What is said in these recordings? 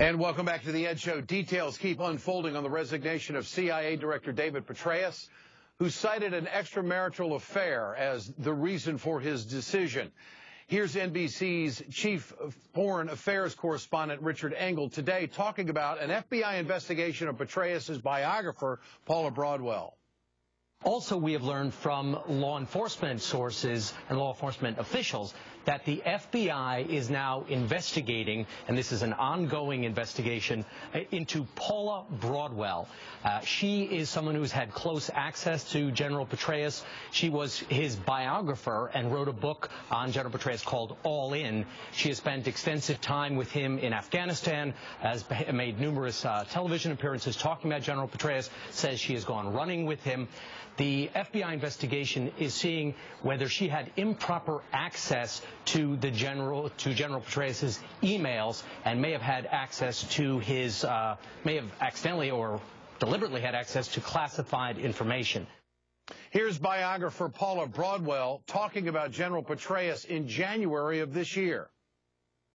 And welcome back to the Ed Show. Details keep unfolding on the resignation of CIA Director David Petraeus, who cited an extramarital affair as the reason for his decision. Here's NBC's chief foreign affairs correspondent Richard Engel today talking about an FBI investigation of Petraeus' biographer, Paula Broadwell. Also, we have learned from law enforcement sources and law enforcement officials that the FBI is now investigating, and this is an ongoing investigation, into Paula Broadwell. She is someone who's had close access to General Petraeus. She was his biographer and wrote a book on General Petraeus called All In. She has spent extensive time with him in Afghanistan, has made numerous television appearances talking about General Petraeus, says she has gone running with him. The FBI investigation is seeing whether she had improper access to General Petraeus' emails and may have had access to his, may have accidentally or deliberately had access to classified information. Here's biographer Paula Broadwell talking about General Petraeus in January of this year.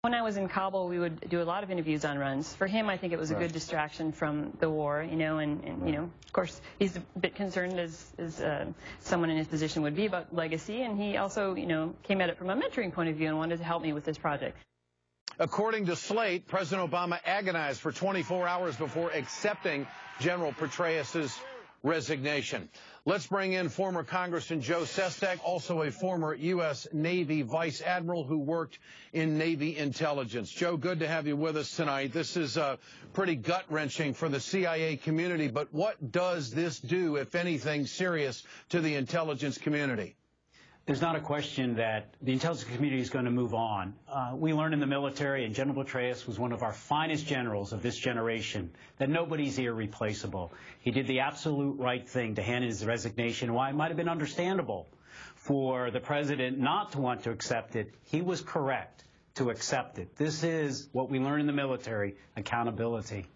When I was in Kabul, we would do a lot of interviews on runs. For him, I think it was a good distraction from the war, you know, and you know, of course, he's a bit concerned as someone in his position would be about legacy, and he also, you know, came at it from a mentoring point of view and wanted to help me with this project. According to Slate, President Obama agonized for 24 hours before accepting General Petraeus' resignation. Let's bring in former Congressman Joe Sestak, also a former U.S. Navy Vice Admiral who worked in Navy intelligence. Joe, good to have you with us tonight. This is pretty gut-wrenching for the CIA community, but what does this do, if anything, serious to the intelligence community? There's not a question that the intelligence community is going to move on. We learned in the military, and General Petraeus was one of our finest generals of this generation, that nobody's irreplaceable. He did the absolute right thing to hand in his resignation. While it might have been understandable for the president not to want to accept it, he was correct to accept it. This is what we learn in the military, accountability.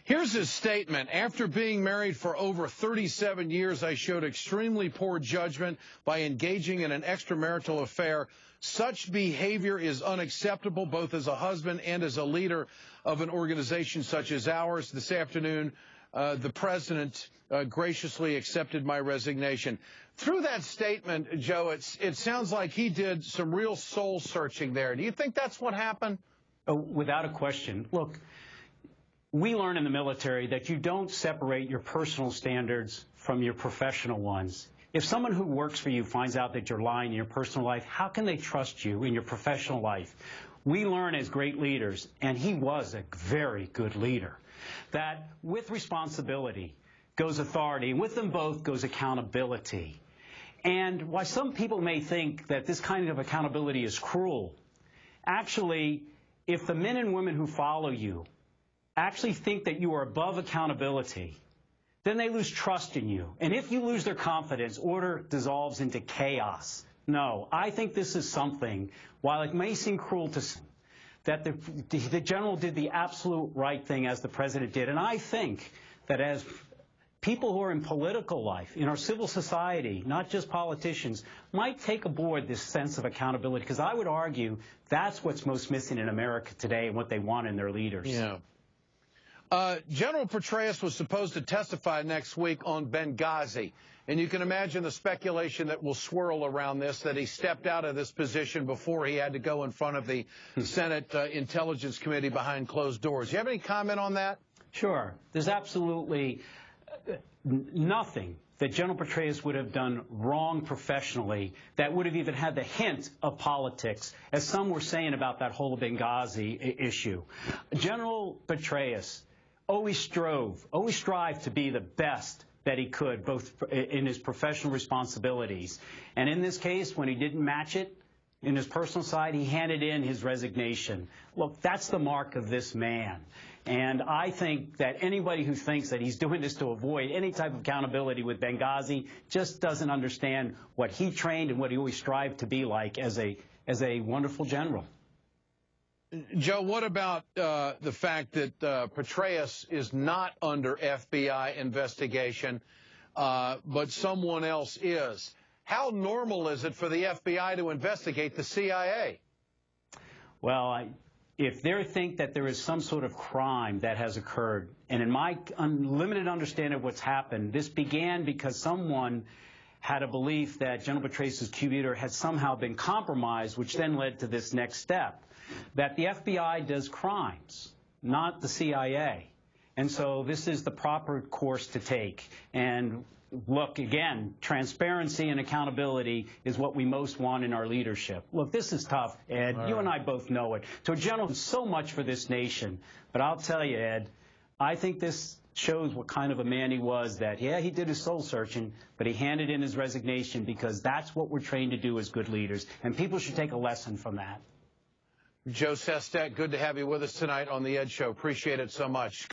Here's his statement. After being married for over 37 years, I showed extremely poor judgment by engaging in an extramarital affair. Such behavior is unacceptable, both as a husband and as a leader of an organization such as ours. This afternoon, the president graciously accepted my resignation. Through that statement, Joe, it sounds like he did some real soul searching there. Do you think that's what happened? Oh, without a question. Look, we learn in the military that you don't separate your personal standards from your professional ones. If someone who works for you finds out that you're lying in your personal life, how can they trust you in your professional life? We learn as great leaders, and he was a very good leader, that with responsibility goes authority, and with them both goes accountability. And while some people may think that this kind of accountability is cruel, actually, if the men and women who follow you actually think that you are above accountability, then they lose trust in you. And if you lose their confidence, order dissolves into chaos. No, I think this is something, while it may seem cruel to some, that the general did the absolute right thing as the president did. And I think that as people who are in political life, in our civil society, not just politicians, might take aboard this sense of accountability, because I would argue that's what's most missing in America today and what they want in their leaders. Yeah. General Petraeus was supposed to testify next week on Benghazi, and you can imagine the speculation that will swirl around this, that he stepped out of this position before he had to go in front of the Senate Intelligence Committee behind closed doors. Do you have any comment on that? Sure. There's absolutely nothing that General Petraeus would have done wrong professionally that would have even had the hint of politics, as some were saying about that whole Benghazi issue. General Petraeus always strived to be the best that he could, both in his professional responsibilities. And in this case, when he didn't match it in his personal side, he handed in his resignation. Look, that's the mark of this man. And I think that anybody who thinks that he's doing this to avoid any type of accountability with Benghazi just doesn't understand what he trained and what he always strived to be like as a wonderful general. Joe, what about the fact that Petraeus is not under FBI investigation, but someone else is? How normal is it for the FBI to investigate the CIA? Well, if they think that there is some sort of crime that has occurred, and in my unlimited understanding of what's happened, this began because someone had a belief that General Petraeus' computer had somehow been compromised, which then led to this next step, that the FBI does crimes, not the CIA. And so this is the proper course to take. And look, again, transparency and accountability is what we most want in our leadership. Look, this is tough, Ed. All right. You and I both know it. So, General, so much for this nation. But I'll tell you, Ed, I think this shows what kind of a man he was, that, yeah, he did his soul searching, but he handed in his resignation because that's what we're trained to do as good leaders. And people should take a lesson from that. Joe Sestak, good to have you with us tonight on The Ed Show. Appreciate it so much.